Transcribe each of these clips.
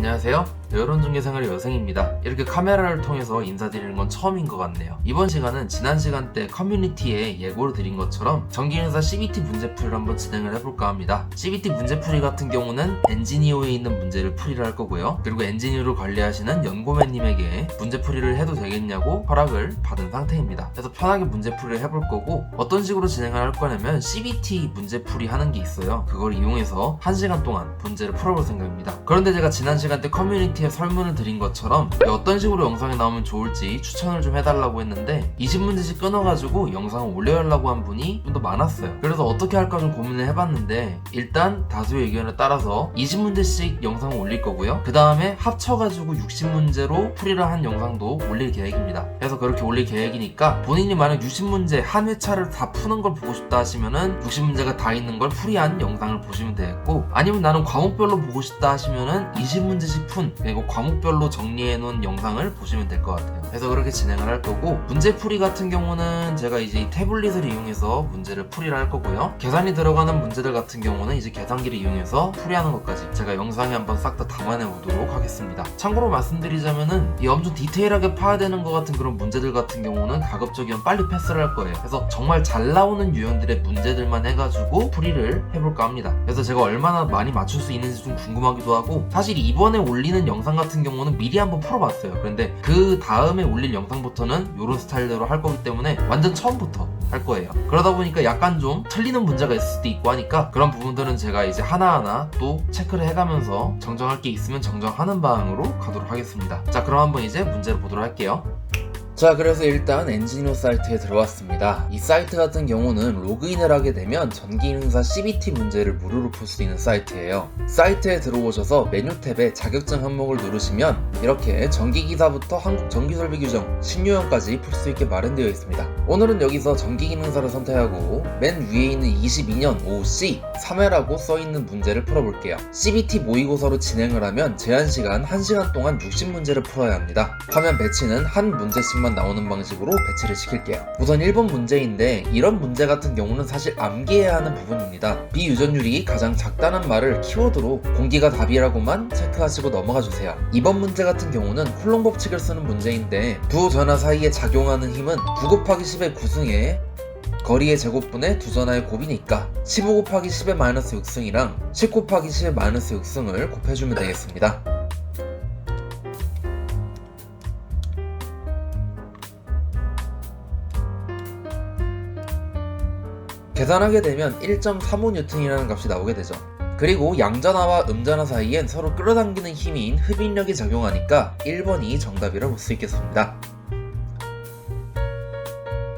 안녕하세요. 여론중개생활의 여생입니다. 이렇게 카메라를 통해서 인사드리는 건 처음인 것 같네요. 이번 시간은 지난 시간 때 커뮤니티에 예고를 드린 것처럼 전기회사 CBT 문제풀이를 한번 진행을 해볼까 합니다. CBT 문제풀이 같은 경우는 엔지니어에 있는 문제를 풀이를 할 거고요. 그리고 엔지니어를 관리하시는 연구맨님에게 문제풀이를 해도 되겠냐고 허락을 받은 상태입니다. 그래서 편하게 문제풀이를 해볼 거고, 어떤 식으로 진행을 할 거냐면 CBT 문제풀이 하는 게 있어요. 그걸 이용해서 1시간 동안 문제를 풀어볼 생각입니다. 그런데 제가 지난 시간 때 커뮤니티에 설문을 드린 것처럼 어떤 식으로 영상이 나오면 좋을지 추천을 좀 해달라고 했는데 20문제씩 끊어가지고 영상을 올려달라고 한 분이 좀 더 많았어요. 그래서 어떻게 할까 좀 고민을 해봤는데, 일단 다수의 의견에 따라서 20문제씩 영상을 올릴 거고요. 그 다음에 합쳐가지고 60문제로 풀이를 한 영상도 올릴 계획입니다. 그래서 그렇게 올릴 계획이니까 본인이 만약 60문제 한 회차를 다 푸는 걸 보고 싶다 하시면은 60문제가 다 있는 걸 풀이한 영상을 보시면 되겠고, 아니면 나는 과목별로 보고 싶다 하시면은 20문제씩 푼, 그리고 과목별로 정리해 놓은 영상을 보시면 될 것 같아요. 그래서 그렇게 진행을 할 거고, 문제풀이 같은 경우는 제가 이제 이 태블릿을 이용해서 문제를 풀이를 할 거고요. 계산이 들어가는 문제들 같은 경우는 이제 계산기를 이용해서 풀이하는 것까지 제가 영상에 한번 싹 다 담아내 보도록 하겠습니다. 참고로 말씀드리자면은 이 엄청 디테일하게 파야 되는 것 같은 그런 문제들 같은 경우는 가급적이면 빨리 패스를 할 거예요. 그래서 정말 잘 나오는 유형들의 문제들만 해가지고 풀이를 해볼까 합니다. 그래서 제가 얼마나 많이 맞출 수 있는지 좀 궁금하기도 하고, 사실 이번에 올리는 영상 같은 경우는 미리 한번 풀어봤어요. 그런데 그 다음에 올릴 영상부터는 이런 스타일대로 할 거기 때문에 완전 처음부터 할 거예요. 그러다 보니까 약간 좀 틀리는 문제가 있을 수도 있고 하니까, 그런 부분들은 제가 이제 하나하나 또 체크를 해가면서 정정할 게 있으면 정정하는 방향으로 가도록 하겠습니다. 자, 그럼 한번 이제 문제를 보도록 할게요. 자, 그래서 일단 엔지니어 사이트에 들어왔습니다. 이 사이트 같은 경우는 로그인을 하게 되면 전기회사 CBT 문제를 무료로 풀 수 있는 사이트예요. 사이트에 들어오셔서 메뉴 탭에 자격증 항목을 누르시면 이렇게 전기기사부터 한국전기설비규정 16년까지 풀 수 있게 마련되어 있습니다. 오늘은 여기서 전기기능사를 선택하고 맨 위에 있는 22년 5C 3회라고 써있는 문제를 풀어볼게요. CBT 모의고사로 진행을 하면 제한시간 1시간 동안 60문제를 풀어야 합니다. 화면 배치는 한 문제씩만 나오는 방식으로 배치를 시킬게요. 우선 1번 문제인데, 이런 문제 같은 경우는 사실 암기해야 하는 부분입니다. 비유전율이 가장 작다는 말을 키워드로 공기가 답이라고만 체크하시고 넘어가주세요. 2번 문제 같은 경우는 쿨롱 법칙을 쓰는 문제인데, 두 전하 사이에 작용하는 힘은 9 곱하기 10의 구승에 거리의 제곱분의 두 전하의 곱이니까 15 곱하기 10의 마이너스 6승이랑 10 곱하기 10의 마이너스 6승을 곱해주면 되겠습니다. 계산하게 되면 1.35N이라는 값이 나오게 되죠. 그리고 양전하와 음전하 사이엔 서로 끌어당기는 힘인 흡인력이 작용하니까 1번이 정답이라고 볼 수 있겠습니다.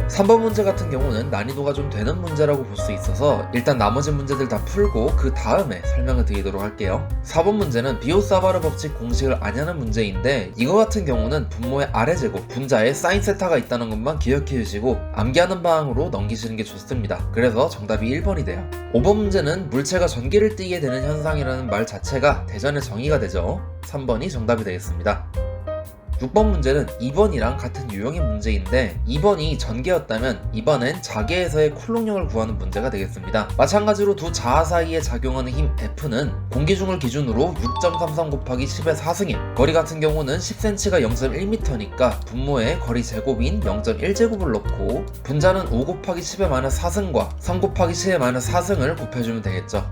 3번 문제 같은 경우는 난이도가 좀 되는 문제라고 볼 수 있어서 일단 나머지 문제들 다 풀고 그 다음에 설명을 드리도록 할게요. 4번 문제는 비오사바르 법칙 공식을 아냐는 문제인데, 이거 같은 경우는 분모의 아래제곱, 분자에 사인 세타가 있다는 것만 기억해 주시고 암기하는 방향으로 넘기시는 게 좋습니다. 그래서 정답이 1번이 돼요. 5번 문제는 물체가 전기를 띠게 되는 현상이라는 말 자체가 대전의 정의가 되죠. 3번이 정답이 되겠습니다. 6번 문제는 2번이랑 같은 유형의 문제인데, 2번이 전개였다면 이번엔 자개에서의 쿨롱력을 구하는 문제가 되겠습니다. 마찬가지로 두 자하 사이에 작용하는 힘 F는 공기중을 기준으로 6.33 곱하기 10의 4승임, 거리 같은 경우는 10cm가 0.1m니까 분모에 거리 제곱인 0.1제곱을 넣고 분자는 5 곱하기 10의 마이너스 4승과 3 곱하기 10의 마이너스 4승을 곱해주면 되겠죠.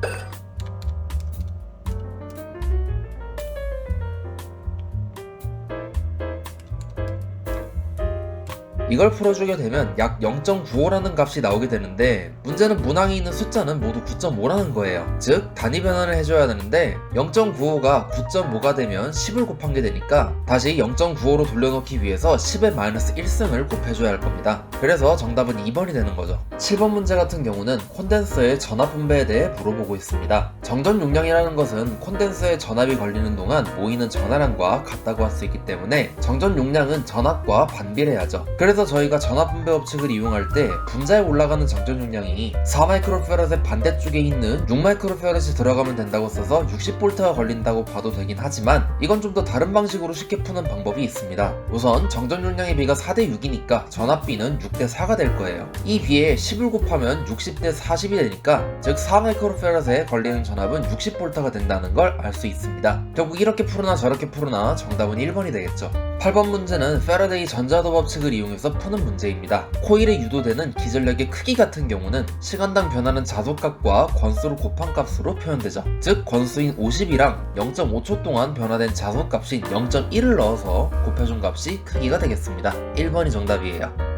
이걸 풀어주게 되면 약 0.95라는 값이 나오게 되는데, 문제는 문항에 있는 숫자는 모두 9.5라는 거예요. 즉 단위 변환을 해줘야 되는데 0.95가 9.5가 되면 10을 곱한 게 되니까 다시 0.95로 돌려놓기 위해서 10의 마이너스 1승을 곱해줘야 할 겁니다. 그래서 정답은 2번이 되는 거죠. 7번 문제 같은 경우는 콘덴서의 전압 분배에 대해 물어보고 있습니다. 정전 용량이라는 것은 콘덴서에 전압이 걸리는 동안 모이는 전하량과 같다고 할 수 있기 때문에 정전 용량은 전압과 반비례하죠. 그래서 그래서 저희가 전압분배 법칙을 이용할 때 분자에 올라가는 정전 용량이 4마이크로페럿의 반대쪽에 있는 6마이크로페럿이 들어가면 된다고 써서 60V가 걸린다고 봐도 되긴 하지만 이건 좀 더 다른 방식으로 쉽게 푸는 방법이 있습니다. 우선 정전 용량의 비가 4대6이니까 전압비는 6대4가 될 거예요. 이 비에 10을 곱하면 60대40이 되니까 즉 4마이크로페럿에 걸리는 전압은 60V가 된다는 걸 알 수 있습니다. 결국 이렇게 푸르나 저렇게 푸르나 정답은 1번이 되겠죠. 8번 문제는 패러데이 전자도 법칙을 이용해서 푸는 문제입니다. 코일에 유도되는 기전력의 크기 같은 경우는 시간당 변하는 자속값과 권수를 곱한 값으로 표현되죠. 즉 권수인 50이랑 0.5초 동안 변화된 자속값인 0.1을 넣어서 곱해준 값이 크기가 되겠습니다. 1번이 정답이에요.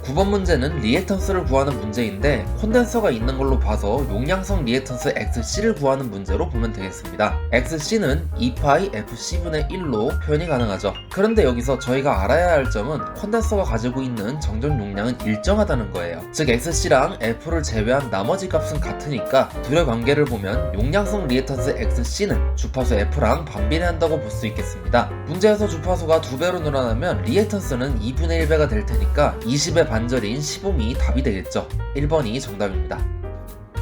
9번 문제는 리액턴스를 구하는 문제인데 콘덴서가 있는 걸로 봐서 용량성 리액턴스 XC를 구하는 문제로 보면 되겠습니다. XC는 2파이 FC분의 1로 표현이 가능하죠. 그런데 여기서 저희가 알아야 할 점은 콘덴서가 가지고 있는 정전 용량은 일정하다는 거예요. 즉 XC랑 F를 제외한 나머지 값은 같으니까 둘의 관계를 보면 용량성 리액턴스 XC는 주파수 F랑 반비례한다고 볼 수 있겠습니다. 문제에서 주파수가 2배로 늘어나면 리액턴스는 2분의 1배가 될 테니까 20의 반절인 15미 답이 되겠죠. 1번이 정답입니다.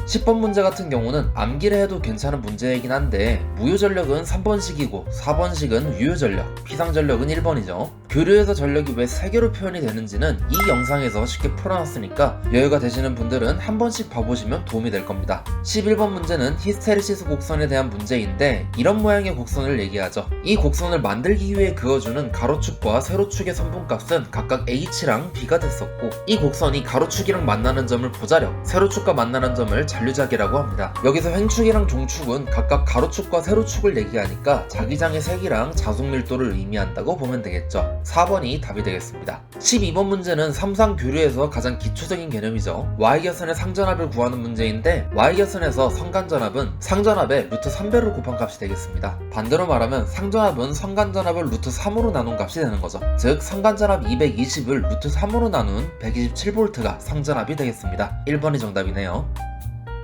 10번 문제 같은 경우는 암기를 해도 괜찮은 문제이긴 한데 무효전력은 3번식이고 4번식은 유효전력, 비상전력은 1번이죠. 교류에서 전력이 왜 3개로 표현이 되는지는 이 영상에서 쉽게 풀어놨으니까 여유가 되시는 분들은 한 번씩 봐보시면 도움이 될 겁니다. 11번 문제는 히스테리시스 곡선에 대한 문제인데 이런 모양의 곡선을 얘기하죠. 이 곡선을 만들기 위해 그어주는 가로축과 세로축의 선분값은 각각 H랑 B가 됐었고 이 곡선이 가로축이랑 만나는 점을 보자력, 세로축과 만나는 점을 잔류자기라고 합니다. 여기서 횡축이랑 종축은 각각 가로축과 세로축을 얘기하니까 자기장의 색이랑 자속 밀도를 의미한다고 보면 되겠죠. 4번이 답이 되겠습니다. 12번 문제는 삼상 교류에서 가장 기초적인 개념이죠. Y결선의 상전압을 구하는 문제인데 Y결선에서 성간전압은 상전압에 루트 3배를 곱한 값이 되겠습니다. 반대로 말하면 상전압은 성간전압을 루트 3으로 나눈 값이 되는 거죠. 즉 성간전압 220을 루트 3으로 나눈 127V가 상전압이 되겠습니다. 1번이 정답이네요.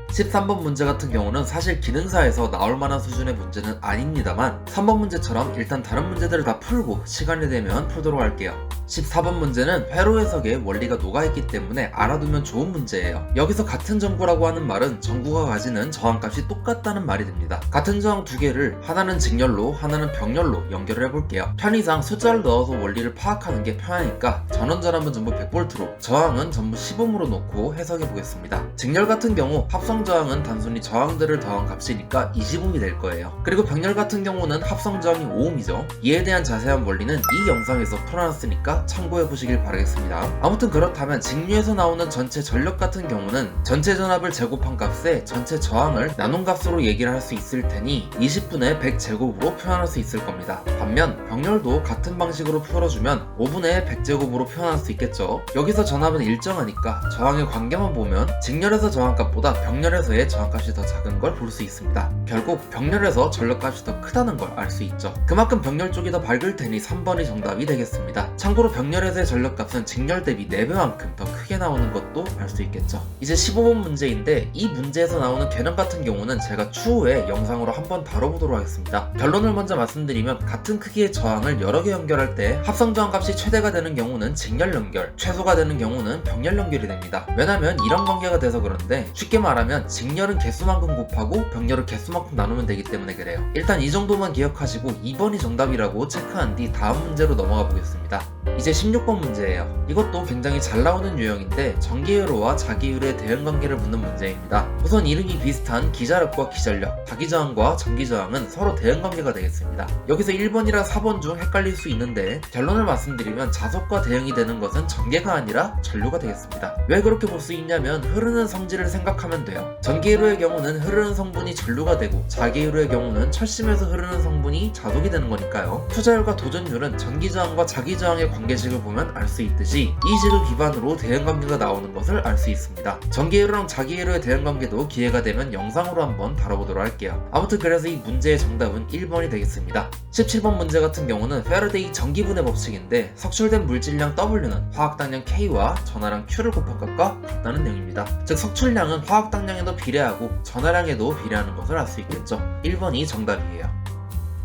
13번 문제 같은 경우는 사실 기능사에서 나올 만한 수준의 문제는 아닙니다만 3번 문제처럼 일단 다른 문제들을 다 풀고 시간이 되면 풀도록 할게요. 14번 문제는 회로 해석에 원리가 녹아있기 때문에 알아두면 좋은 문제예요. 여기서 같은 전구라고 하는 말은 전구가 가지는 저항값이 똑같다는 말이 됩니다. 같은 저항 두 개를 하나는 직렬로 하나는 병렬로 연결을 해볼게요. 편의상 숫자를 넣어서 원리를 파악하는 게 편하니까 전원전압은 전부 100V로 저항은 전부 10ohm으로 놓고 해석해보겠습니다. 직렬 같은 경우 합성 저항은 단순히 저항들을 더한 값이니까 20ohm이 될 거예요. 그리고 병렬 같은 경우는 합성 저항이 5ohm이죠. 이에 대한 자세한 원리는 이 영상에서 풀어놨으니까 참고해보시길 바라겠습니다. 아무튼 그렇다면 직류에서 나오는 전체 전력 같은 경우는 전체 전압을 제곱한 값에 전체 저항을 나눈 값으로 얘기를 할 수 있을 테니 20분의 100제곱으로 표현할 수 있을 겁니다. 반면 병렬도 같은 방식으로 풀어주면 5분의 100제곱으로 표현할 수 있겠죠. 여기서 전압은 일정하니까 저항의 관계만 보면 직렬에서 저항값보다 병렬에서의 저항값이 더 작은 걸 볼 수 있습니다. 결국 병렬에서 전력값이 더 크다는 걸 알 수 있죠. 그만큼 병렬 쪽이 더 밝을 테니 3번이 정답이 되겠습니다. 참고로 병렬에서의 전력값은 직렬 대비 4배만큼 더 크게 나오는 것도 알 수 있겠죠. 이제 15번 문제인데 이 문제에서 나오는 개념 같은 경우는 제가 추후에 영상으로 한번 다뤄보도록 하겠습니다. 결론을 먼저 말씀드리면 같은 크기의 저항을 여러 개 연결할 때 합성 저항값이 최대가 되는 경우는 직렬 연결, 최소가 되는 경우는 병렬 연결이 됩니다. 왜냐면 이런 관계가 돼서 그런데 쉽게 말하면 직렬은 개수만큼 곱하고 병렬은 개수만큼 나누면 되기 때문에 그래요. 일단 이 정도만 기억하시고 2번이 정답이라고 체크한 뒤 다음 문제로 넘어가 보겠습니다. 이제 16번 문제예요. 이것도 굉장히 잘 나오는 유형인데 전기회로와 자기회로의 대응관계를 묻는 문제입니다. 우선 이름이 비슷한 기자력과 기전력, 자기저항과 전기저항은 서로 대응관계가 되겠습니다. 여기서 1번이랑 4번 중 헷갈릴 수 있는데 결론을 말씀드리면 자석과 대응이 되는 것은 전개가 아니라 전류가 되겠습니다. 왜 그렇게 볼 수 있냐면 흐르는 성질을 생각하면 돼요. 전기회로의 경우는 흐르는 성분이 전류가 되고 자기회로의 경우는 철심에서 흐르는 성분이 자석이 되는 거니까요. 투자율과 도전율은 전기저항과 자기저항의 관계식을 보면 알 수 있듯이 이 식을 기반으로 대응관계가 나오는 것을 알 수 있습니다. 전기회로랑 자기회로의 대응관계도 기회가 되면 영상으로 한번 다뤄보도록 할게요. 아무튼 그래서 이 문제의 정답은 1번이 되겠습니다. 17번 문제 같은 경우는 패러데이 전기분해 법칙인데 석출된 물질량 W는 화학당량 K와 전하량 Q를 곱한 것과 같다는 내용입니다. 즉 석출량은 화학당량에도 비례하고 전하량에도 비례하는 것을 알 수 있겠죠. 1번이 정답이에요.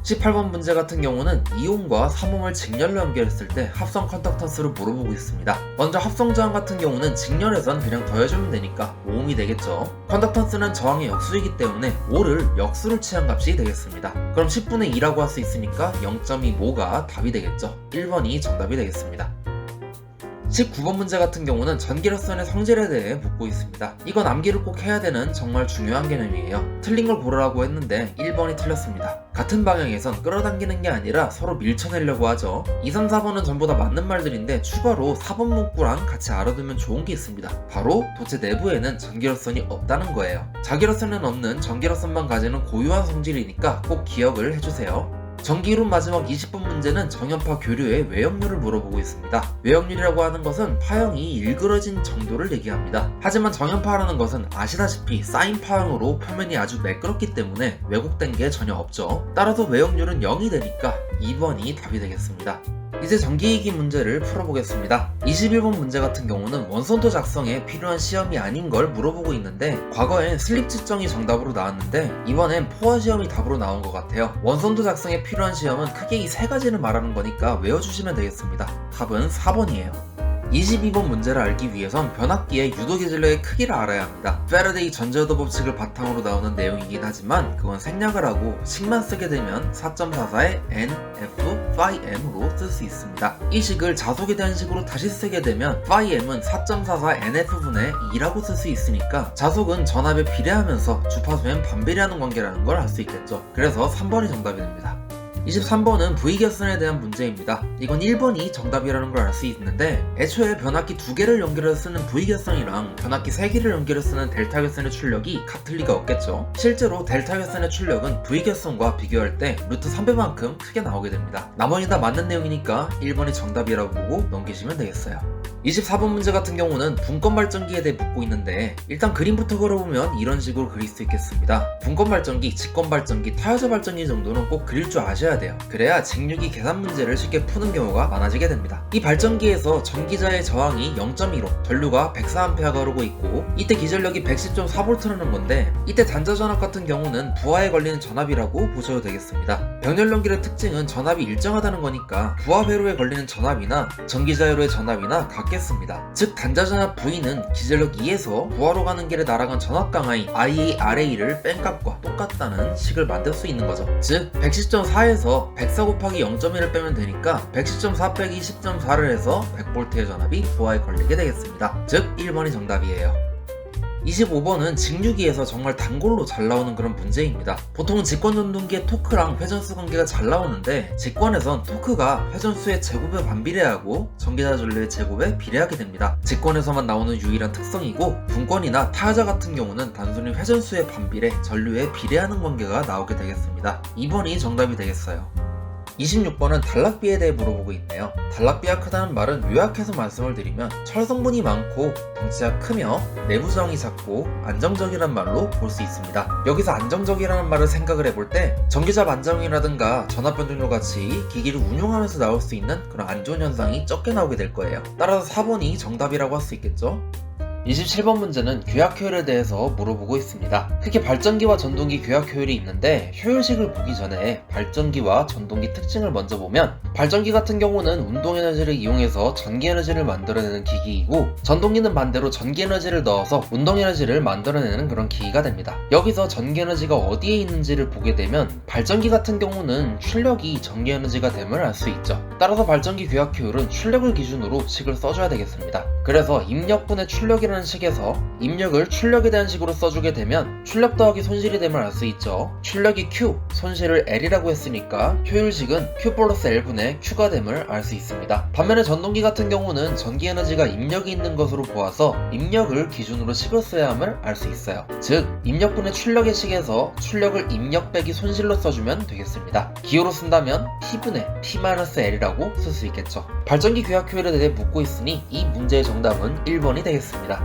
18번 문제 같은 경우는 2옴과 3옴을 직렬로 연결했을 때 합성 컨덕턴스를 물어보고 있습니다. 먼저 합성 저항 같은 경우는 직렬에선 그냥 더해주면 되니까 5옴이 되겠죠. 컨덕턴스는 저항의 역수이기 때문에 5를 역수로 취한 값이 되겠습니다. 그럼 10분의 2라고 할 수 있으니까 0.25가 답이 되겠죠. 1번이 정답이 되겠습니다. 19번 문제 같은 경우는 전기력선의 성질에 대해 묻고 있습니다. 이건 암기를 꼭 해야 되는 정말 중요한 개념이에요. 틀린 걸 고르라고 했는데 1번이 틀렸습니다. 같은 방향에선 끌어당기는 게 아니라 서로 밀쳐내려고 하죠. 2, 3, 4번은 전부 다 맞는 말들인데 추가로 4번 문구랑 같이 알아두면 좋은 게 있습니다. 바로 도체 내부에는 전기력선이 없다는 거예요. 자기력선은 없는 전기력선만 가지는 고유한 성질이니까 꼭 기억을 해주세요. 전기이론 마지막 20번 문제는 정연파 교류의 외역률을 물어보고 있습니다. 외역률이라고 하는 것은 파형이 일그러진 정도를 얘기합니다. 하지만 정연파라는 것은 아시다시피 사인 파형으로 표면이 아주 매끄럽기 때문에 왜곡된 게 전혀 없죠. 따라서 외역률은 0이 되니까 2번이 답이 되겠습니다. 이제 전기이기 문제를 풀어보겠습니다. 21번 문제 같은 경우는 원선도 작성에 필요한 시험이 아닌 걸 물어보고 있는데 과거엔 슬립 측정이 정답으로 나왔는데 이번엔 포화 시험이 답으로 나온 것 같아요. 원선도 작성에 필요한 시험은 크게 이 세 가지를 말하는 거니까 외워주시면 되겠습니다. 답은 4번이에요. 22번 문제를 알기 위해선 변압기의 유도계절력의 크기를 알아야 합니다. 페라데이 전자요도 법칙을 바탕으로 나오는 내용이긴 하지만 그건 생략을 하고 식만 쓰게 되면 4.44의 NF-M으로 쓸 수 있습니다. 이 식을 자속에 대한 식으로 다시 쓰게 되면 M은 4.44 NF분의 2라고 쓸 수 있으니까 자속은 전압에 비례하면서 주파수엔 반비례하는 관계라는 걸 알 수 있겠죠. 그래서 3번이 정답이 됩니다. 23번은 V결선에 대한 문제입니다. 이건 1번이 정답이라는 걸 알 수 있는데 애초에 변압기 2개를 연결해서 쓰는 V결선이랑 변압기 3개를 연결해서 쓰는 델타결선의 출력이 같을 리가 없겠죠. 실제로 델타결선의 출력은 V결선과 비교할 때 루트 3배만큼 크게 나오게 됩니다. 나머지 다 맞는 내용이니까 1번이 정답이라고 보고 넘기시면 되겠어요. 24번 문제 같은 경우는 분권 발전기에 대해 묻고 있는데 일단 그림부터 그려보면 이런 식으로 그릴 수 있겠습니다. 분권 발전기, 직권 발전기, 타여자 발전기 정도는 꼭 그릴 줄 아셔야 돼요. 그래야 직류기 계산 문제를 쉽게 푸는 경우가 많아지게 됩니다. 이 발전기에서 전기자의 저항이 0.15, 전류가 104A가 흐르고 있고 이때 기전력이 110.4V라는 건데 이때 단자 전압 같은 경우는 부하에 걸리는 전압이라고 보셔도 되겠습니다. 병렬연결의 특징은 전압이 일정하다는 거니까 부하 회로에 걸리는 전압이나 전기자 회로의 전압이나 같겠습니다. 즉 단자 전압 V는 기전력 2에서 부하로 가는 길에 날아간 전압 강하인 IARA를 뺀 값과 똑같다는 식을 만들 수 있는 거죠. 즉 110.4에서 104 곱하기 0.1을 빼면 되니까 110.4 빼기 10.4를 해서 100V의 전압이 부하에 걸리게 되겠습니다. 즉 1번이 정답이에요. 25번은 직류기에서 정말 단골로 잘 나오는 그런 문제입니다. 보통은 직권 전동기의 토크랑 회전수 관계가 잘 나오는데 직권에선 토크가 회전수의 제곱에 반비례하고 전기자 전류의 제곱에 비례하게 됩니다. 직권에서만 나오는 유일한 특성이고 분권이나 타여자 같은 경우는 단순히 회전수의 반비례, 전류에 비례하는 관계가 나오게 되겠습니다. 2번이 정답이 되겠어요. 26번은 단락비에 대해 물어보고 있네요. 단락비가 크다는 말은 요약해서 말씀을 드리면 철성분이 많고 덩치가 크며 내부 저항이 작고 안정적이란 말로 볼 수 있습니다. 여기서 안정적이라는 말을 생각을 해볼 때 전기자 반작용이라든가 전압 변동률 같이 기기를 운용하면서 나올 수 있는 그런 안 좋은 현상이 적게 나오게 될 거예요. 따라서 4번이 정답이라고 할 수 있겠죠. 27번 문제는 교약 효율에 대해서 물어보고 있습니다. 크게 발전기와 전동기 교약 효율이 있는데 효율식을 보기 전에 발전기와 전동기 특징을 먼저 보면 발전기 같은 경우는 운동 에너지를 이용해서 전기 에너지를 만들어내는 기기이고 전동기는 반대로 전기 에너지를 넣어서 운동 에너지를 만들어내는 그런 기기가 됩니다. 여기서 전기 에너지가 어디에 있는지를 보게 되면 발전기 같은 경우는 출력이 전기 에너지가 됨을 알 수 있죠. 따라서 발전기 교약 효율은 출력을 기준으로 식을 써줘야 되겠습니다. 그래서 입력분의 출력이라는 식에서 입력을 출력에 대한 식으로 써주게 되면 출력 더하기 손실이 됨을 알 수 있죠. 출력이 Q, 손실을 L이라고 했으니까 효율식은 Q 플러스 L분의 Q가 됨을 알 수 있습니다. 반면에 전동기 같은 경우는 전기 에너지가 입력이 있는 것으로 보아서 입력을 기준으로 식을 써야 함을 알 수 있어요. 즉 입력분의 출력의 식에서 출력을 입력 빼기 손실로 써주면 되겠습니다. 기호로 쓴다면 P분의 P-L이라고 쓸 수 있겠죠. 발전기 교약 효율에 대해 묻고 있으니 이 문제의 정답은 1번이 되겠습니다.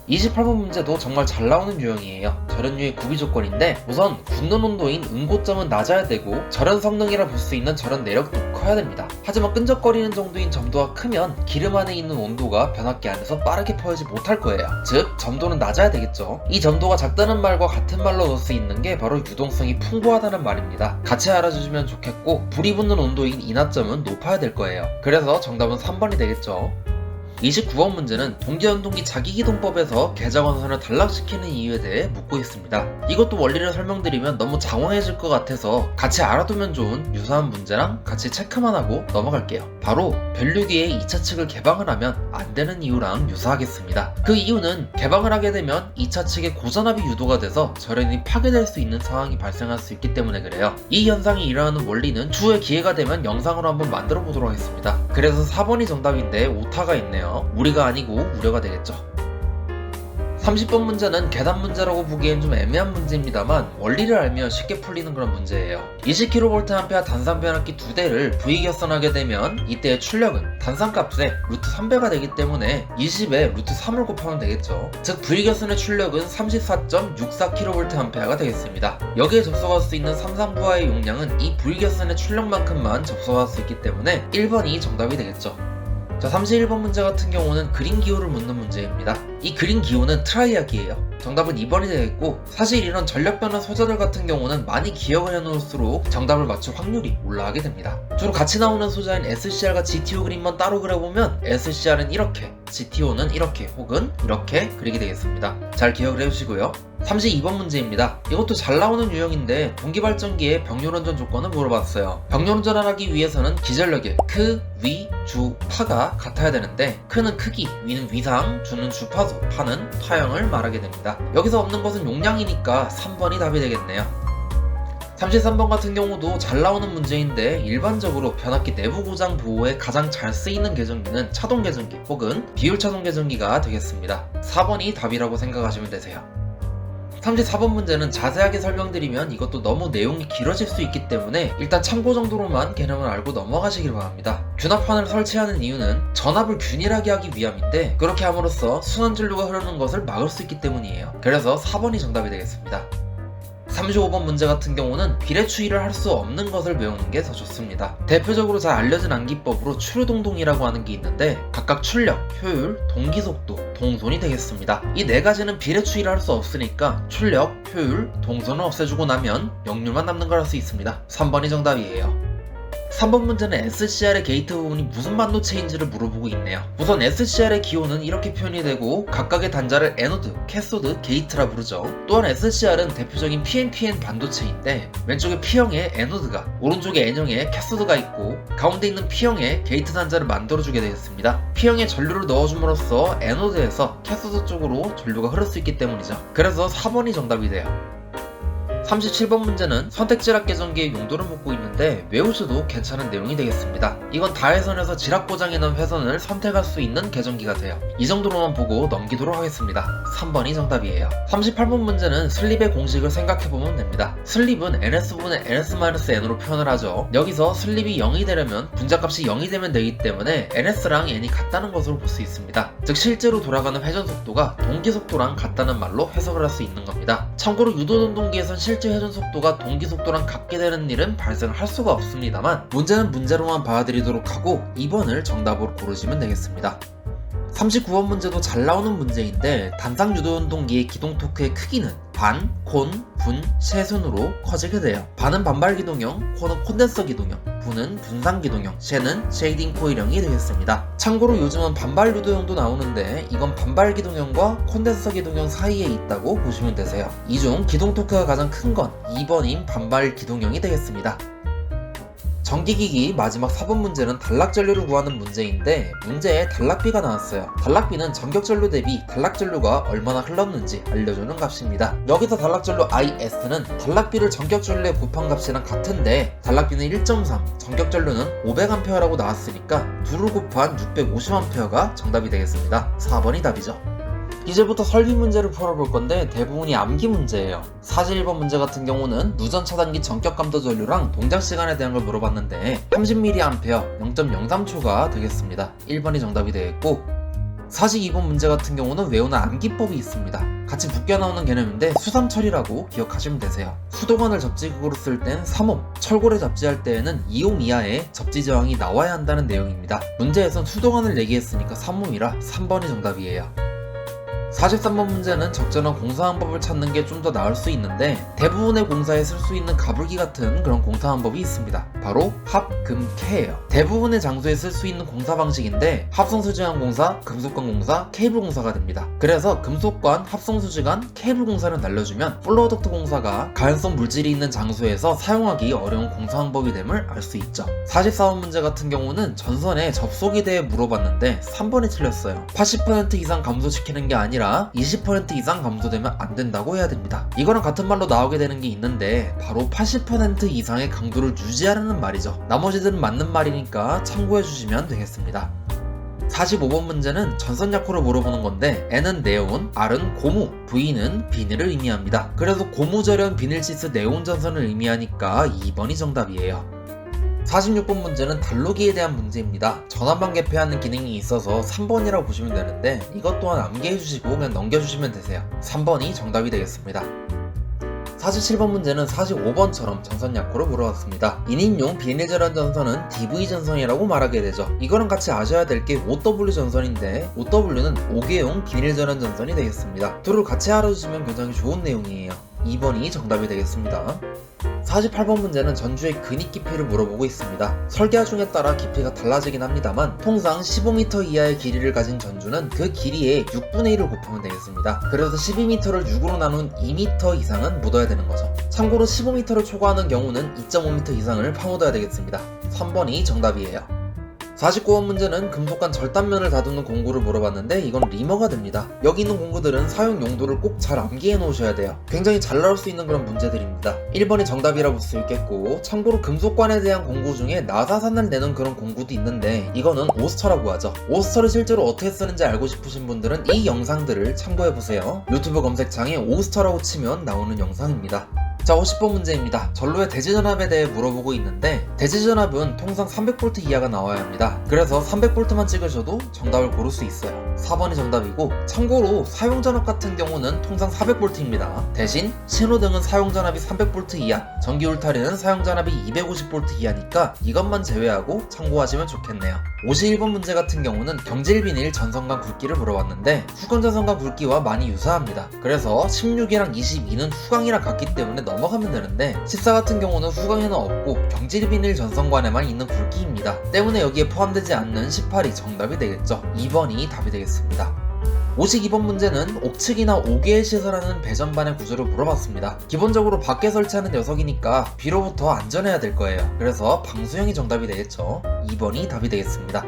28번 문제도 정말 잘 나오는 유형이에요. 절연유의 구비 조건인데 우선 굳는 온도인 응고점은 낮아야 되고 절연 성능이라 볼 수 있는 절연 내력도 커야 됩니다. 하지만 끈적거리는 정도인 점도가 크면 기름 안에 있는 온도가 변압기 안에서 빠르게 퍼지지 못할 거예요. 즉 점도는 낮아야 되겠죠. 이 점도가 작다는 말과 같은 말로 넣을 수 있는 게 바로 유동성이 풍부하다는 말입니다. 같이 알아주시면 좋겠고 불이 붙는 온도인 인하점은 높아야 될 거예요. 그래서 정답은 3번이 되겠죠. 29번 문제는 동기연동기 자기기동법에서 계좌관선을 단락시키는 이유에 대해 묻고 있습니다. 이것도 원리를 설명드리면 너무 장황해질 것 같아서 같이 알아두면 좋은 유사한 문제랑 같이 체크만 하고 넘어갈게요. 바로 밸류기의 2차 측을 개방을 하면 안 되는 이유랑 유사하겠습니다. 그 이유는 개방을 하게 되면 2차 측에 고전압이 유도가 돼서 절연이 파괴될 수 있는 상황이 발생할 수 있기 때문에 그래요. 이 현상이 일어나는 원리는 추후에 기회가 되면 영상으로 한번 만들어 보도록 하겠습니다. 그래서 4번이 정답인데 오타가 있네요. 우리가 아니고 우려가 되겠죠. 30번 문제는 계산 문제라고 보기엔 좀 애매한 문제입니다만 원리를 알면 쉽게 풀리는 그런 문제예요. 20kVA 단산 변압기 2대를 V결선하게 되면 이때의 출력은 단산값에 루트 3배가 되기 때문에 20에 루트 3을 곱하면 되겠죠. 즉 V결선의 출력은 34.64kVA가 되겠습니다. 여기에 접속할 수 있는 삼상부하의 용량은 이 V결선의 출력만큼만 접속할 수 있기 때문에 1번이 정답이 되겠죠. 자, 31번 문제 같은 경우는 그린 기호를 묻는 문제입니다. 이 그린 기호는 트라이약이에요. 정답은 2번이 되겠고 사실 이런 전력 변화 소재들 같은 경우는 많이 기억을 해놓을수록 정답을 맞출 확률이 올라가게 됩니다. 주로 같이 나오는 소재인 SCR과 GTO 그림만 따로 그려보면 SCR은 이렇게, GTO는 이렇게 혹은 이렇게 그리게 되겠습니다. 잘 기억을 해주시고요. 32번 문제입니다. 이것도 잘 나오는 유형인데 동기발전기의 병렬운전 조건을 물어봤어요. 병렬운전을 하기 위해서는 기전력의 크, 위, 주, 파가 같아야 되는데 크는 크기, 위는 위상, 주는 주파수, 파는 타형을 말하게 됩니다. 여기서 없는 것은 용량이니까 3번이 답이 되겠네요. 33번 같은 경우도 잘 나오는 문제인데 일반적으로 변압기 내부 고장 보호에 가장 잘 쓰이는 계정기는 차동 계정기 혹은 비율 차동 계정기가 되겠습니다. 4번이 답이라고 생각하시면 되세요. 34번 문제는 자세하게 설명드리면 이것도 너무 내용이 길어질 수 있기 때문에 일단 참고 정도로만 개념을 알고 넘어가시길 바랍니다. 균합판을 설치하는 이유는 전압을 균일하게 하기 위함인데 그렇게 함으로써 순환전류가 흐르는 것을 막을 수 있기 때문이에요. 그래서 4번이 정답이 되겠습니다. 35번 문제 같은 경우는 비례추이를 할 수 없는 것을 외우는 게 더 좋습니다. 대표적으로 잘 알려진 암기법으로 추류동동이라고 하는 게 있는데 각각 출력, 효율, 동기속도, 동손이 되겠습니다. 이 네 가지는 비례추이를 할 수 없으니까 출력, 효율, 동손을 없애주고 나면 역률만 남는 걸 할 수 있습니다. 3번이 정답이에요. 3번 문제는 SCR의 게이트 부분이 무슨 반도체인지를 물어보고 있네요. 우선 SCR의 기호는 이렇게 표현이 되고 각각의 단자를 에노드, 캐소드, 게이트라 부르죠. 또한 SCR은 대표적인 PNPN 반도체인데 왼쪽에 P형의 에노드가, 오른쪽에 N형의 캐소드가 있고 가운데 있는 P형의 게이트 단자를 만들어주게 되겠습니다. P형의 전류를 넣어줌으로써 에노드에서 캐소드 쪽으로 전류가 흐를 수 있기 때문이죠. 그래서 4번이 정답이 돼요. 37번 문제는 선택지락 계정기의 용도를 묻고 있는데 외우셔도 괜찮은 내용이 되겠습니다. 이건 다회선에서 지락 고장이 난 회선을 선택할 수 있는 계정기가 돼요. 이 정도로만 보고 넘기도록 하겠습니다. 3번이 정답이에요. 38번 문제는 슬립의 공식을 생각해보면 됩니다. 슬립은 NS분의 NS-N으로 표현을 하죠. 여기서 슬립이 0이 되려면 분자값이 0이 되면 되기 때문에 NS랑 N이 같다는 것으로 볼 수 있습니다. 즉 실제로 돌아가는 회전 속도가 동기 속도랑 같다는 말로 해석을 할 수 있는 겁니다. 참고로 유도전동기에선 실제 회전 속도가 동기 속도랑 같게 되는 일은 발생할 수가 없습니다만 문제는 문제로만 봐드리도록 하고 2번을 정답으로 고르시면 되겠습니다. 39번 문제도 잘 나오는 문제인데 단상 유도운동기의 기동 토크의 크기는 반, 콘, 분, 쉐순으로 커지게 돼요. 반은 반발 기동형, 콘은 콘덴서 기동형, 분은 분산 기동형, 쉐는 쉐이딩 코일형이 되겠습니다. 참고로 요즘은 반발 유도형도 나오는데 이건 반발 기동형과 콘덴서 기동형 사이에 있다고 보시면 되세요. 이 중 기동 토크가 가장 큰 건 2번인 반발 기동형이 되겠습니다. 전기기기 마지막 4번 문제는 단락전류를 구하는 문제인데 문제에 단락비가 나왔어요. 단락비는 전격전류 대비 단락전류가 얼마나 흘렀는지 알려주는 값입니다. 여기서 단락전류 IS는 단락비를 전격전류에 곱한 값이랑 같은데 단락비는 1.3, 전격전류는 500A라고 나왔으니까 2를 곱한 650A가 정답이 되겠습니다. 4번이 답이죠. 이제부터 설비 문제를 풀어볼 건데 대부분이 암기 문제예요. 41번 문제 같은 경우는 누전 차단기 전격 감도 전류랑 동작 시간에 대한 걸 물어봤는데 30mA 0.03초가 되겠습니다. 1번이 정답이 되겠고 42번 문제 같은 경우는 외우는 암기법이 있습니다. 같이 묶여 나오는 개념인데 수삼철이라고 기억하시면 되세요. 수도관을 접지극으로 쓸 땐 3옴, 철골에 접지할 때에는 2옴 이하의 접지 저항이 나와야 한다는 내용입니다. 문제에선 수도관을 얘기했으니까 3옴이라 3번이 정답이에요. 43번 문제는 적절한 공사방법을 찾는 게 좀 더 나을 수 있는데 대부분의 공사에 쓸 수 있는 가불기 같은 그런 공사방법이 있습니다. 바로 합, 금, 캐예요. 대부분의 장소에 쓸 수 있는 공사 방식인데 합성수지관 공사, 금속관 공사, 케이블 공사가 됩니다. 그래서 금속관, 합성수지관, 케이블 공사를 날려주면 플로어덕트 공사가 가연성 물질이 있는 장소에서 사용하기 어려운 공사방법이 됨을 알 수 있죠. 44번 문제 같은 경우는 전선에 접속에 대해 물어봤는데 3번이 틀렸어요. 80% 이상 감소시키는 게 아니라 20% 이상 감소되면 안 된다고 해야 됩니다. 이거랑 같은 말로 나오게 되는 게 있는데 바로 80% 이상의 강도를 유지하라는 말이죠. 나머지들은 맞는 말이니까 참고해 주시면 되겠습니다. 45번 문제는 전선 약호를 물어보는 건데 N은 네온, R은 고무, V는 비닐을 의미합니다. 그래서 고무절연 비닐시스 네온 전선을 의미하니까 2번이 정답이에요. 46번 문제는 단로기에 대한 문제입니다. 전압만 개폐하는 기능이 있어서 3번이라고 보시면 되는데 이것 또한 암기해주시고 그냥 넘겨주시면 되세요. 3번이 정답이 되겠습니다. 47번 문제는 45번처럼 전선 약호를 물어봤습니다. 1인용 비닐절연 전선은 DV 전선이라고 말하게 되죠. 이거랑 같이 아셔야 될 게 OW 전선인데 OW는 5개용 비닐절연 전선이 되겠습니다. 둘을 같이 알아주시면 굉장히 좋은 내용이에요. 2번이 정답이 되겠습니다. 48번 문제는 전주의 근입 깊이를 물어보고 있습니다. 설계화 중에 따라 깊이가 달라지긴 합니다만 통상 15m 이하의 길이를 가진 전주는 그 길이의 6분의 1을 곱하면 되겠습니다. 그래서 12m를 6으로 나눈 2m 이상은 묻어야 되는 거죠. 참고로 15m를 초과하는 경우는 2.5m 이상을 파묻어야 되겠습니다. 3번이 정답이에요. 49번 문제는 금속관 절단면을 다루는 공구를 물어봤는데 이건 리머가 됩니다. 여기 있는 공구들은 사용 용도를 꼭 잘 암기해 놓으셔야 돼요. 굉장히 잘 나올 수 있는 그런 문제들입니다. 1번이 정답이라 볼 수 있겠고 참고로 금속관에 대한 공구 중에 나사산을 내는 그런 공구도 있는데 이거는 오스터라고 하죠. 오스터를 실제로 어떻게 쓰는지 알고 싶으신 분들은 이 영상들을 참고해보세요. 유튜브 검색창에 오스터라고 치면 나오는 영상입니다. 자, 50번 문제입니다. 전로의 대지전압에 대해 물어보고 있는데 대지전압은 통상 300V 이하가 나와야 합니다. 그래서 300V만 찍으셔도 정답을 고를 수 있어요. 4번이 정답이고 참고로 사용전압 같은 경우는 통상 400V입니다. 대신 신호등은 사용전압이 300V 이하, 전기 울타리는 사용전압이 250V 이하니까 이것만 제외하고 참고하시면 좋겠네요. 51번 문제 같은 경우는 경질비닐 전선간 굵기를 물어봤는데 후광 전선간 굵기와 많이 유사합니다. 그래서 16이랑 22는 후광이랑 같기 때문에 넘어가면 되는데 14 같은 경우는 후광에는 없고 경질비닐 전선관에만 있는 굵기입니다. 때문에 여기에 포함되지 않는 18이 정답이 되겠죠. 2번이 답이 되겠습니다. 52번 문제는 옥측이나 5개의 시설하는 배전반의 구조를 물어봤습니다. 기본적으로 밖에 설치하는 녀석이니까 비로부터 안전해야 될 거예요. 그래서 방수형이 정답이 되겠죠. 2번이 답이 되겠습니다.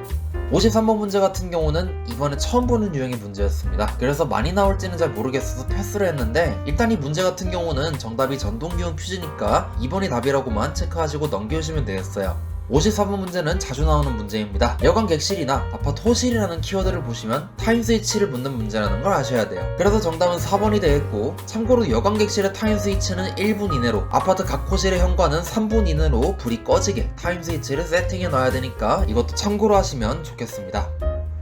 53번 문제 같은 경우는 이번에 처음 보는 유형의 문제였습니다. 그래서 많이 나올지는 잘 모르겠어서 패스를 했는데 일단 이 문제 같은 경우는 정답이 전동기용 퓨즈니까 2번이 답이라고만 체크하시고 넘겨주시면 되겠어요. 54번 문제는 자주 나오는 문제입니다. 여관 객실이나 아파트 호실이라는 키워드를 보시면 타임 스위치를 묻는 문제라는 걸 아셔야 돼요. 그래서 정답은 4번이 되겠고 참고로 여관 객실의 타임 스위치는 1분 이내로 아파트 각 호실의 현관은 3분 이내로 불이 꺼지게 타임 스위치를 세팅해 놔야 되니까 이것도 참고로 하시면 좋겠습니다.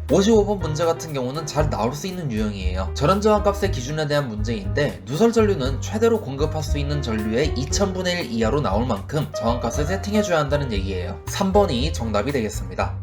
55번 문제 같은 경우는 잘 나올 수 있는 유형이에요. 절연 저항 값의 기준에 대한 문제인데 누설 전류는 최대로 공급할 수 있는 전류의 2000분의 1 이하로 나올 만큼 저항 값을 세팅해줘야 한다는 얘기예요. 3번이 정답이 되겠습니다.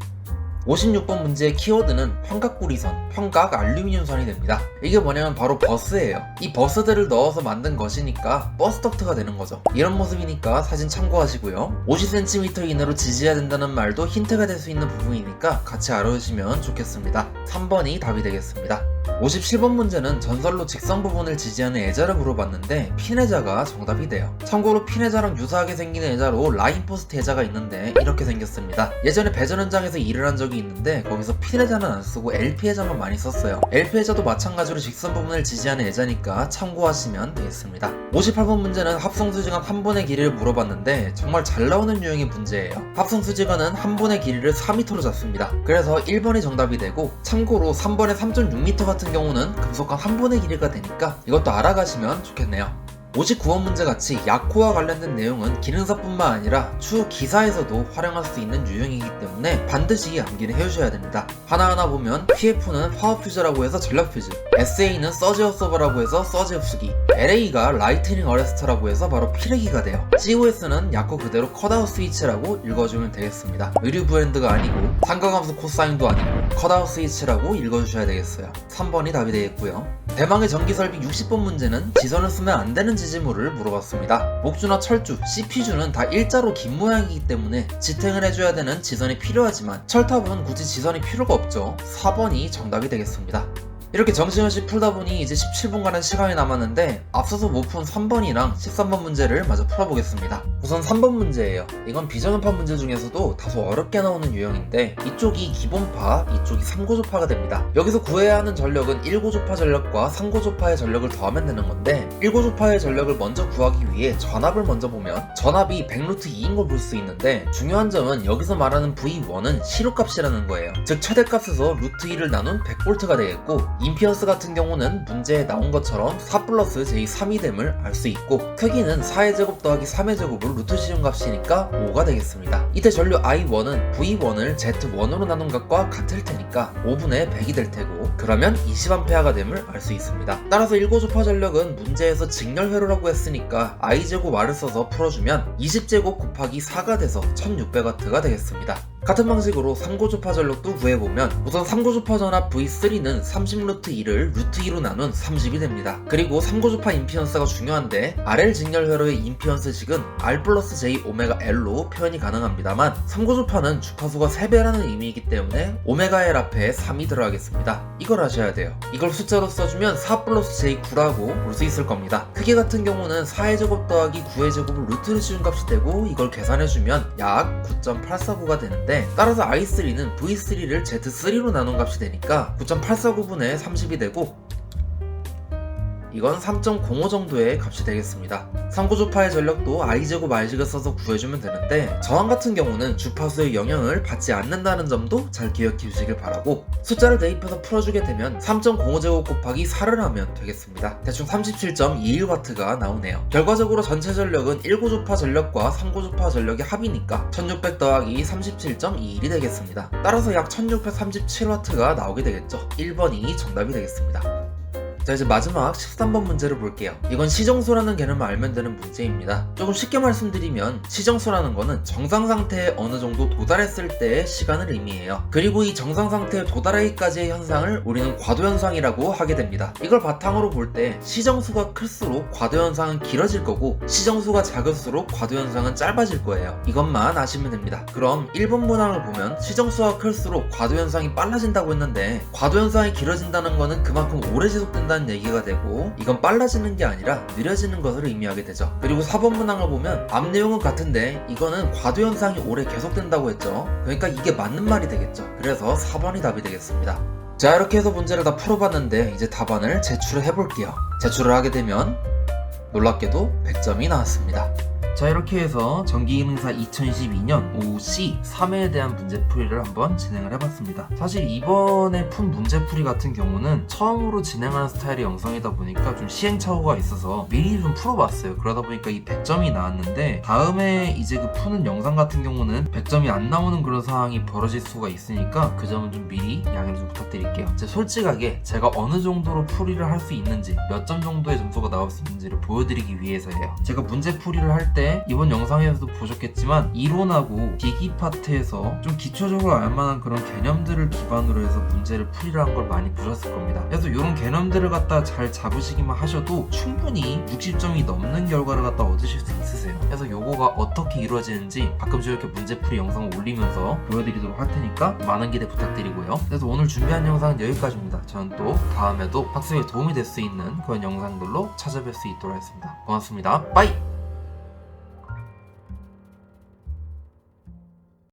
56번 문제의 키워드는 평각구리선, 평각 알루미늄선이 됩니다. 이게 뭐냐면 바로 버스예요. 이 버스들을 넣어서 만든 것이니까 버스 덕트가 되는 거죠. 이런 모습이니까 사진 참고하시고요. 50cm 이내로 지지해야 된다는 말도 힌트가 될 수 있는 부분이니까 같이 알아두시면 좋겠습니다. 3번이 답이 되겠습니다. 57번 문제는 전선로 직선 부분을 지지하는 애자를 물어봤는데 핀애자가 정답이 돼요. 참고로 핀애자랑 유사하게 생긴 애자로 라인포스트 애자가 있는데 이렇게 생겼습니다. 예전에 배전 현장에서 일을 한 적이 있는데 거기서 핀애자는 안 쓰고 LP애자만 많이 썼어요. LP애자도 마찬가지로 직선 부분을 지지하는 애자니까 참고하시면 되겠습니다. 58번 문제는 합성수지관 한 번의 길이를 물어봤는데 정말 잘 나오는 유형의 문제예요. 합성수지관은 한 번의 길이를 4m로 잡습니다. 그래서 1번이 정답이 되고 참고로 3번의 3.6m 같은 경우는 금속관 한 번의 길이가 되니까 이것도 알아가시면 좋겠네요. 59번 문제 같이 약호와 관련된 내용은 기능사뿐만 아니라 추후 기사에서도 활용할 수 있는 유형이기 때문에 반드시 암기를 해주셔야 됩니다. 하나하나 보면 PF는 파워 퓨즈라고 해서 전력 퓨즈, SA는 서지 흡수기라고 해서 서지 흡수기, LA가 라이트닝 어레스터라고 해서 바로 피레기가 돼요. COS는 약호 그대로 컷아웃 스위치라고 읽어주면 되겠습니다. 의류 브랜드가 아니고 상가감수 코사인도 아니고 컷아웃 스위치라고 읽어주셔야 되겠어요. 3번이 답이 되겠고요. 대망의 전기설비 60번 문제는 지선을 쓰면 안 되는 지지물을 물어봤습니다. 목주나 철주, CP주는 다 일자로 긴 모양이기 때문에 지탱을 해줘야 되는 지선이 필요하지만 철탑은 굳이 지선이 필요가 없죠. 4번이 정답이 되겠습니다. 이렇게 정신없이 풀다 보니 이제 17분간의 시간이 남았는데 앞서서 못 푼 3번이랑 13번 문제를 마저 풀어보겠습니다. 우선 3번 문제예요. 이건 비정연파 문제 중에서도 다소 어렵게 나오는 유형인데 이쪽이 기본파, 이쪽이 3고조파가 됩니다. 여기서 구해야 하는 전력은 1고조파 전력과 3고조파의 전력을 더하면 되는 건데 1고조파의 전력을 먼저 구하기 위해 전압을 먼저 보면 전압이 100루트 2인 걸 볼 수 있는데 중요한 점은 여기서 말하는 V1은 시료값이라는 거예요. 즉 최대값에서 루트 2를 나눈 100V가 되겠고 임피언스 같은 경우는 문제에 나온 것처럼 4 플러스 J3이 됨을 알 수 있고 크기는 4의 제곱 더하기 3의 제곱을 루트 씌운 값이니까 5가 되겠습니다. 이때 전류 I1은 V1을 Z1으로 나눈 값과 같을 테니까 5분의 100이 될 테고 그러면 20A가 됨을 알 수 있습니다. 따라서 1고조파 전력은 문제에서 직렬회로라고 했으니까 I제곱 R을 써서 풀어주면 20제곱 곱하기 4가 돼서 1600W가 되겠습니다. 같은 방식으로 3고조파 전력도 구해보면 우선 3고조파 전압 V3는 30루트 2를 루트 2로 나눈 30이 됩니다. 그리고 3고조파 임피언스가 중요한데 RL 직렬회로의 임피언스식은 R 플러스 J 오메가 L로 표현이 가능합니다만 3고조파는 주파수가 3배라는 의미이기 때문에 오메가 L 앞에 3이 들어가겠습니다. 이걸 아셔야 돼요. 이걸 숫자로 써주면 4 플러스 J9라고 볼 수 있을 겁니다. 크기 같은 경우는 4의 제곱 더하기 9의 제곱을 루트를 씌운 값이 되고 이걸 계산해주면 약 9.849가 되는데 따라서 I3는 V3를 Z3로 나눈 값이 되니까 9.849분의 30이 되고 이건 3.05 정도의 값이 되겠습니다. 3고조파의 전력도 I제곱 R식을 써서 구해주면 되는데 저항 같은 경우는 주파수의 영향을 받지 않는다는 점도 잘 기억해 주시길 바라고 숫자를 대입해서 풀어주게 되면 3.05제곱 곱하기 4를 하면 되겠습니다. 대충 37.21W가 나오네요. 결과적으로 전체 전력은 1고조파 전력과 3고조파 전력의 합이니까 1600 더하기 37.21이 되겠습니다. 따라서 약 1637W가 나오게 되겠죠. 1번이 정답이 되겠습니다. 자 이제 마지막 13번 문제를 볼게요. 이건 시정수라는 개념을 알면 되는 문제입니다. 조금 쉽게 말씀드리면 시정수라는 거는 정상 상태에 어느 정도 도달했을 때의 시간을 의미해요. 그리고 이 정상 상태에 도달하기까지의 현상을 우리는 과도현상이라고 하게 됩니다. 이걸 바탕으로 볼 때 시정수가 클수록 과도현상은 길어질 거고 시정수가 작을수록 과도현상은 짧아질 거예요. 이것만 아시면 됩니다. 그럼 1번 문항을 보면 시정수가 클수록 과도현상이 빨라진다고 했는데 과도현상이 길어진다는 거는 그만큼 오래 지속된다 얘기가 되고 이건 빨라지는 게 아니라 느려지는 것을 의미하게 되죠. 그리고 4번 문항을 보면 앞 내용은 같은데 이거는 과도현상이 오래 계속된다고 했죠. 그러니까 이게 맞는 말이 되겠죠. 그래서 4번이 답이 되겠습니다. 자 이렇게 해서 문제를 다 풀어봤는데 이제 답안을 제출을 해볼게요. 제출을 하게 되면 놀랍게도 100점이 나왔습니다. 자 이렇게 해서 전기기능사 2022년 OC 3회에 대한 문제풀이를 한번 진행을 해봤습니다. 사실 이번에 푼 문제풀이 같은 경우는 처음으로 진행하는 스타일의 영상이다 보니까 좀 시행착오가 있어서 미리 좀 풀어봤어요. 그러다 보니까 이 100점이 나왔는데 다음에 이제 그 푸는 영상 같은 경우는 100점이 안 나오는 그런 상황이 벌어질 수가 있으니까 그 점은 좀 미리 양해를 좀 부탁드릴게요. 솔직하게 제가 어느 정도로 풀이를 할 수 있는지 몇 점 정도의 점수가 나올 수 있는지를 보여드리기 위해서예요. 제가 문제풀이를 할 때 이번 영상에서도 보셨겠지만 이론하고 기기 파트에서 좀 기초적으로 알만한 그런 개념들을 기반으로 해서 문제를 풀이를 한 걸 많이 보셨을 겁니다. 그래서 이런 개념들을 갖다 잘 잡으시기만 하셔도 충분히 60점이 넘는 결과를 갖다 얻으실 수 있으세요. 그래서 요거가 어떻게 이루어지는지 가끔씩 이렇게 문제풀이 영상을 올리면서 보여드리도록 할 테니까 많은 기대 부탁드리고요. 그래서 오늘 준비한 영상은 여기까지입니다. 저는 또 다음에도 학습에 도움이 될 수 있는 그런 영상들로 찾아뵐 수 있도록 하겠습니다. 고맙습니다. 빠이!